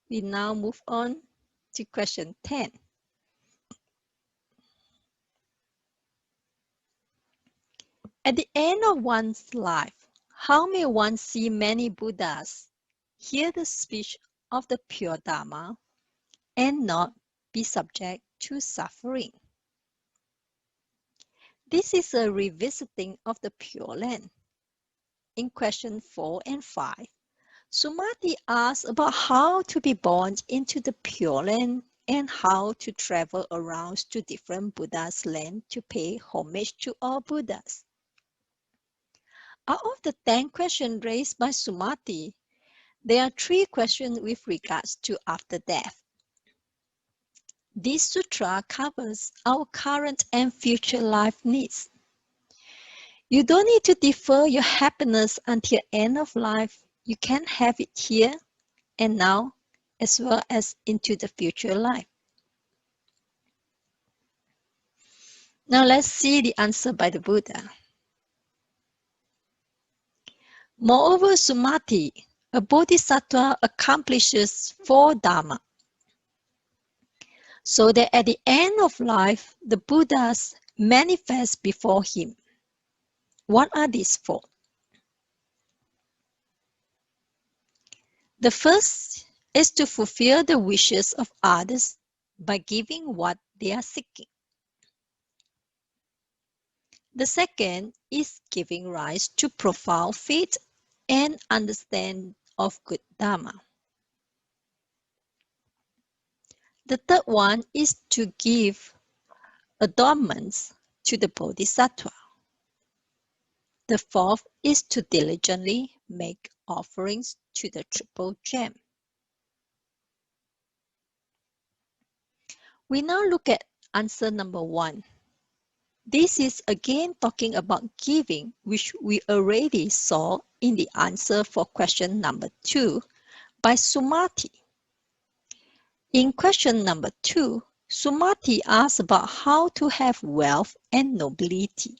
We now move on to question 10. At the end of one's life, how may one see many Buddhas, hear the speech of the pure Dharma, and not be subject to suffering? This is a revisiting of the Pure Land. In question 4 and 5, Sumati asks about how to be born into the Pure Land and how to travel around to different Buddhas' land to pay homage to all Buddhas. Out of the 10 questions raised by Sumati, there are 3 questions with regards to after death. This sutra covers our current and future life needs. You don't need to defer your happiness until end of life. You can have it here and now, as well as into the future life. Now let's see the answer by the Buddha. Moreover, Sumati, a bodhisattva accomplishes 4 Dharma, so that at the end of life, the Buddhas manifest before him. What are these 4? The first is to fulfill the wishes of others by giving what they are seeking. The second is giving rise to profound faith and understanding of good Dharma. The third one is to give adornments to the Bodhisattva. The fourth is to diligently make offerings to the Triple Gem. We now look at answer number 1. This is again talking about giving, which we already saw in the answer for question number 2 by Sumati. In question number 2, Sumati asks about how to have wealth and nobility.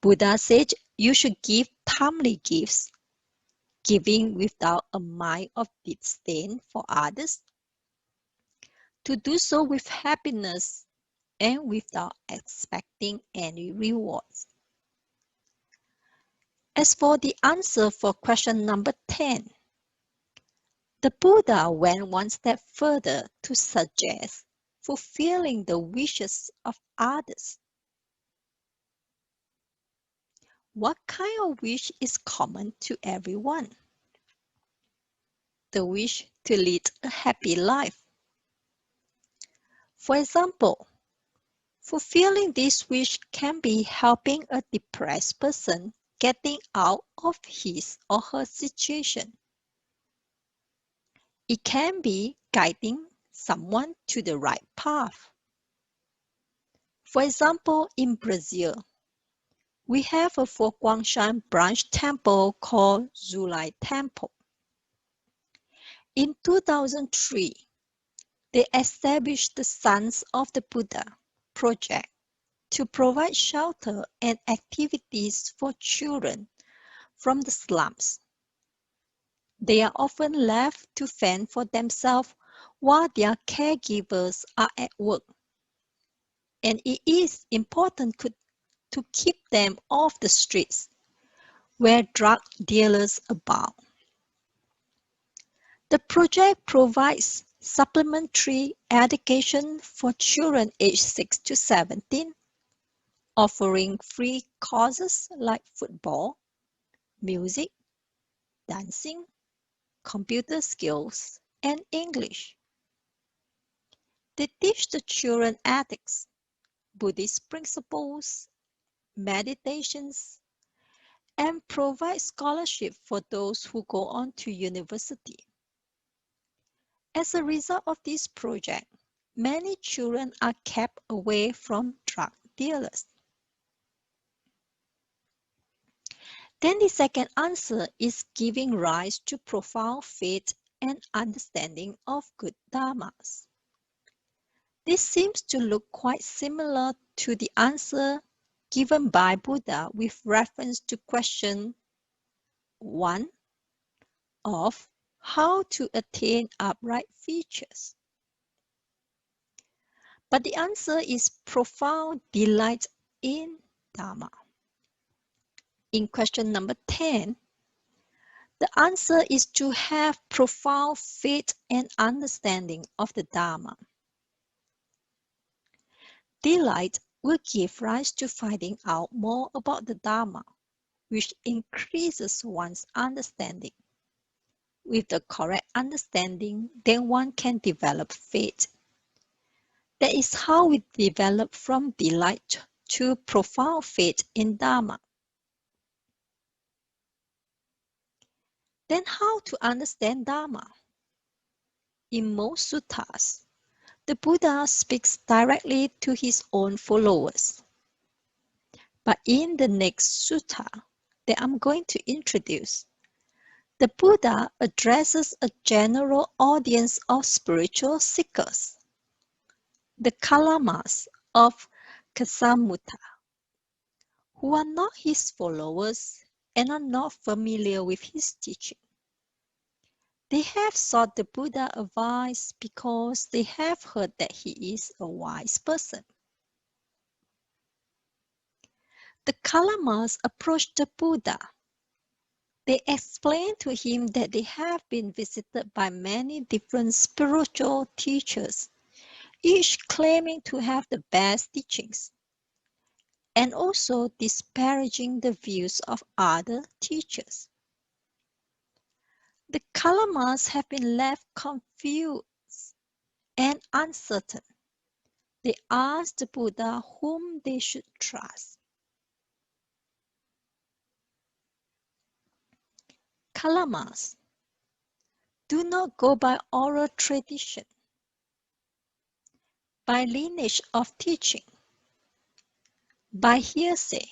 Buddha said you should give timely gifts, giving without a mind of disdain for others, to do so with happiness and without expecting any rewards. As for the answer for question number 10, the Buddha went one step further to suggest fulfilling the wishes of others. What kind of wish is common to everyone? The wish to lead a happy life. For example, fulfilling this wish can be helping a depressed person getting out of his or her situation. It can be guiding someone to the right path. For example, in Brazil, we have a Foguangshan branch temple called Zulai Temple. In 2003, they established the Sons of the Buddha project to provide shelter and activities for children from the slums. They are often left to fend for themselves while their caregivers are at work. And it is important to keep them off the streets where drug dealers abound. The project provides supplementary education for children aged 6 to 17, offering free courses like football, music, dancing, computer skills, and English. They teach the children ethics, Buddhist principles, meditations, and provide scholarship for those who go on to university. As a result of this project, many children are kept away from drug dealers. Then the second answer is giving rise to profound faith and understanding of good dharmas. This seems to look quite similar to the answer given by Buddha with reference to question 1 of how to attain upright features. But the answer is profound delight in Dharma. In question number 10, the answer is to have profound faith and understanding of the Dharma. Delight will give rise to finding out more about the Dharma, which increases one's understanding. With the correct understanding, then one can develop faith. That is how we develop from delight to profound faith in Dharma. Then how to understand Dharma? In most suttas, the Buddha speaks directly to his own followers. But in the next sutta that I'm going to introduce, the Buddha addresses a general audience of spiritual seekers, the Kalamas of Kesamutti, who are not his followers and are not familiar with his teaching. They have sought the Buddha advice because they have heard that he is a wise person. The Kalamas approached the Buddha. They explained to him that they have been visited by many different spiritual teachers, each claiming to have the best teachings, and also disparaging the views of other teachers. The Kalamas have been left confused and uncertain. They asked the Buddha whom they should trust. Kalamas, do not go by oral tradition, by lineage of teaching, by hearsay,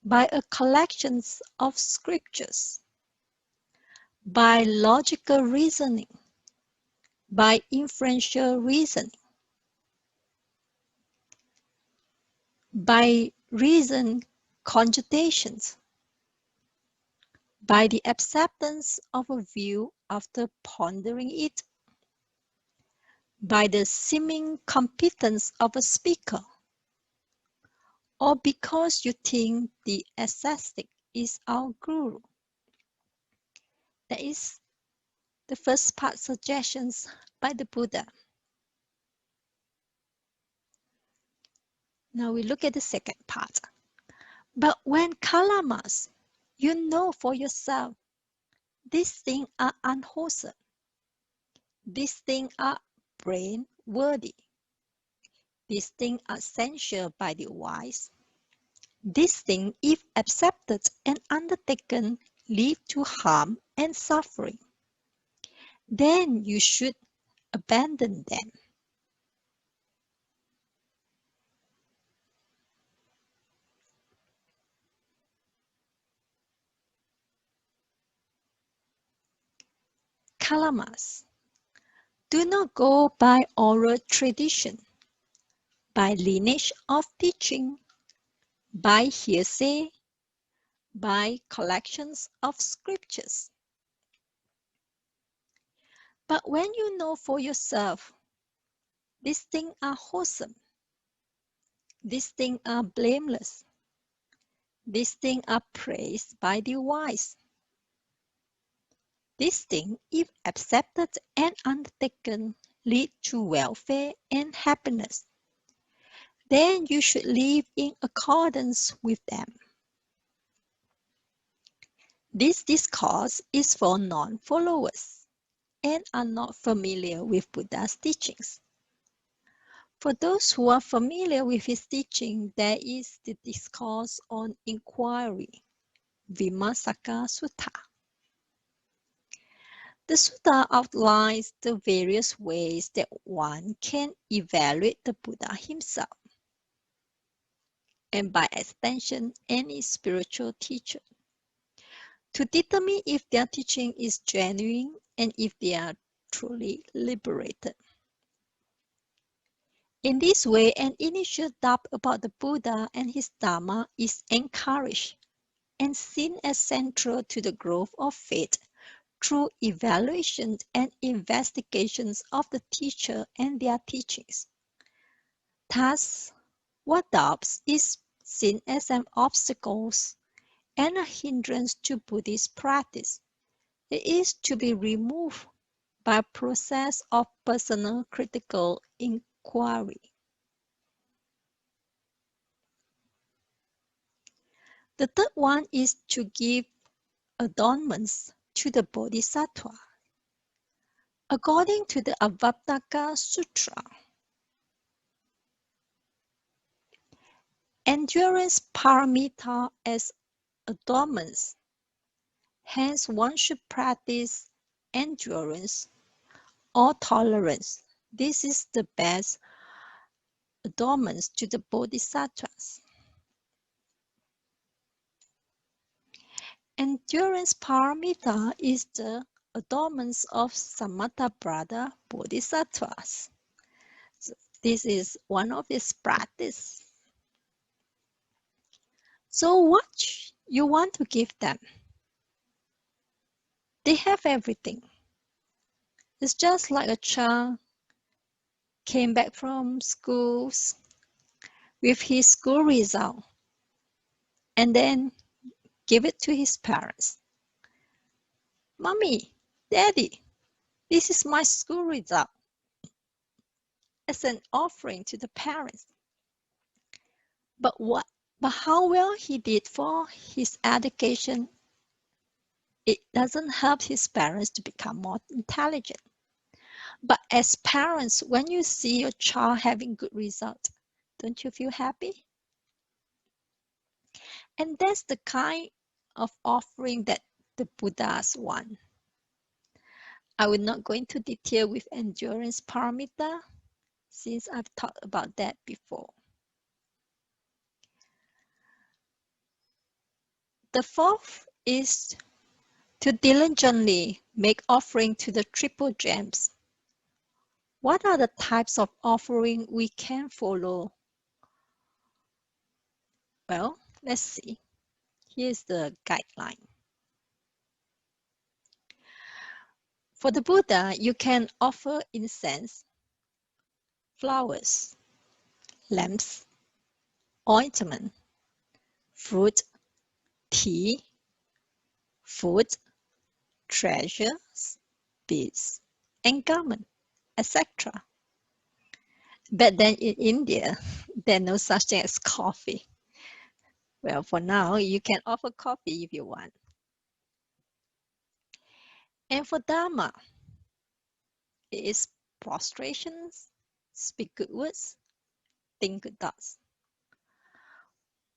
by a collection of scriptures, by logical reasoning, by inferential reasoning, by reason conjutations, by the acceptance of a view after pondering it, by the seeming competence of a speaker, or because you think the ascetic is our guru. That is the first part, suggestions by the Buddha. Now we look at the second part. But when Kalamas, you know for yourself, these things are unwholesome. These things are brain-worthy. These things are censured by the wise. These things, if accepted and undertaken, lead to harm and suffering. Then you should abandon them. Kalamas, do not go by oral tradition, by lineage of teaching, by hearsay, by collections of scriptures. But when you know for yourself, these things are wholesome, these things are blameless, these things are praised by the wise. These things, if accepted and undertaken, lead to welfare and happiness. Then you should live in accordance with them. This discourse is for non-followers and are not familiar with Buddha's teachings. For those who are familiar with his teaching, there is the discourse on inquiry, Avatamsaka Sutra. The sutta outlines the various ways that one can evaluate the Buddha himself, and by extension, any spiritual teacher, to determine if their teaching is genuine and if they are truly liberated. In this way, an initial doubt about the Buddha and his Dharma is encouraged and seen as central to the growth of faith through evaluations and investigations of the teacher and their teachings. Thus, what doubts is seen as an obstacle and a hindrance to Buddhist practice. It is to be removed by a process of personal critical inquiry. The third one is to give adornments to the Bodhisattva. According to the Avatamsaka Sutra, endurance paramita as adornments. Hence, one should practice endurance or tolerance. This is the best adornments to the Bodhisattvas. Endurance paramita is the adornments of Samatha brother Bodhisattvas. So this is one of his practice. So what you want to give them? They have everything. It's just like a child came back from schools with his school result and then give it to his parents. Mommy, Daddy, this is my school result. As an offering to the parents. But how well he did for his education, it doesn't help his parents to become more intelligent. But as parents, when you see your child having good results, don't you feel happy? And that's the kind of offering that the Buddhas want. I will not go into detail with endurance paramita, since I've talked about that before. The fourth is to diligently make offering to the triple gems. What are the types of offering we can follow? Well, let's see. Here's the guideline. For the Buddha, you can offer incense, flowers, lamps, ointment, fruit, tea, food, treasures, beads, and garment, etc. But then in India, there's no such thing as coffee. Well, for now, you can offer coffee if you want. And for Dharma, it is prostrations, speak good words, think good thoughts.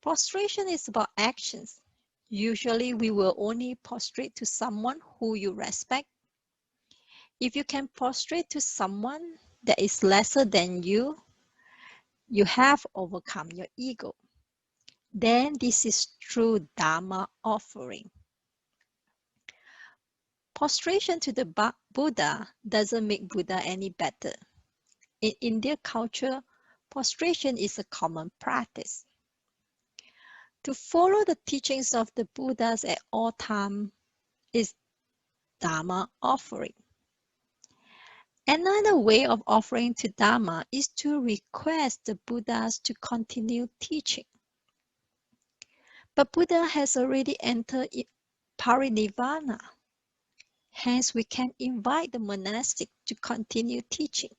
Prostration is about actions. Usually, we will only prostrate to someone who you respect. If you can prostrate to someone that is lesser than you, you have overcome your ego. Then this is true Dharma offering. Prostration to the Buddha doesn't make Buddha any better. In Indian culture, prostration is a common practice. To follow the teachings of the Buddhas at all times is Dharma offering. Another way of offering to Dharma is to request the Buddhas to continue teaching. But Buddha has already entered parinirvana. Hence, we can invite the monastic to continue teaching.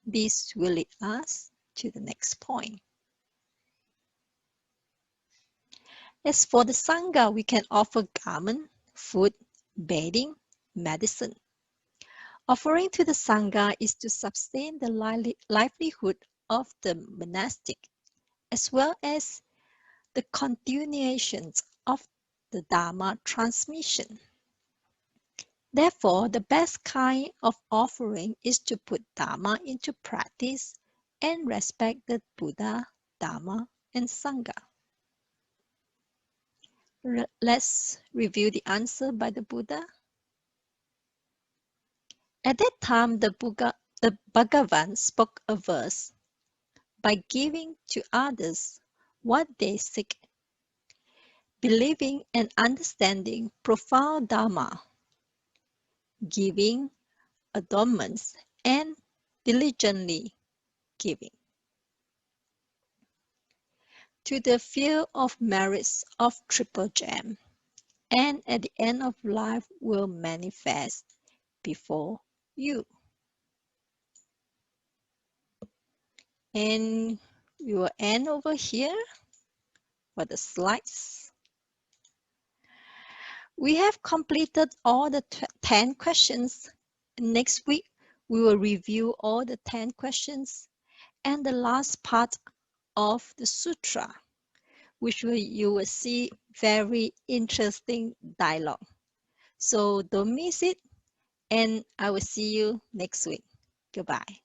This will lead us to the next point. As for the Sangha, we can offer garment, food, bathing, medicine. Offering to the Sangha is to sustain the livelihood of the monastic, as well as the continuations of the Dharma transmission. Therefore, the best kind of offering is to put Dharma into practice and respect the Buddha, Dharma, and Sangha. Let's review the answer by the Buddha. At that time, the Bhagavan spoke a verse. By giving to others what they seek, believing and understanding profound Dharma, giving, adornments, and diligently giving. To the field of merits of Triple Gem, and at the end of life will manifest before you. And we will end over here for the slides. We have completed all the 10 questions. Next week, we will review all the 10 questions and the last part of the sutra, which you will see very interesting dialogue. So don't miss it, and I will see you next week. Goodbye.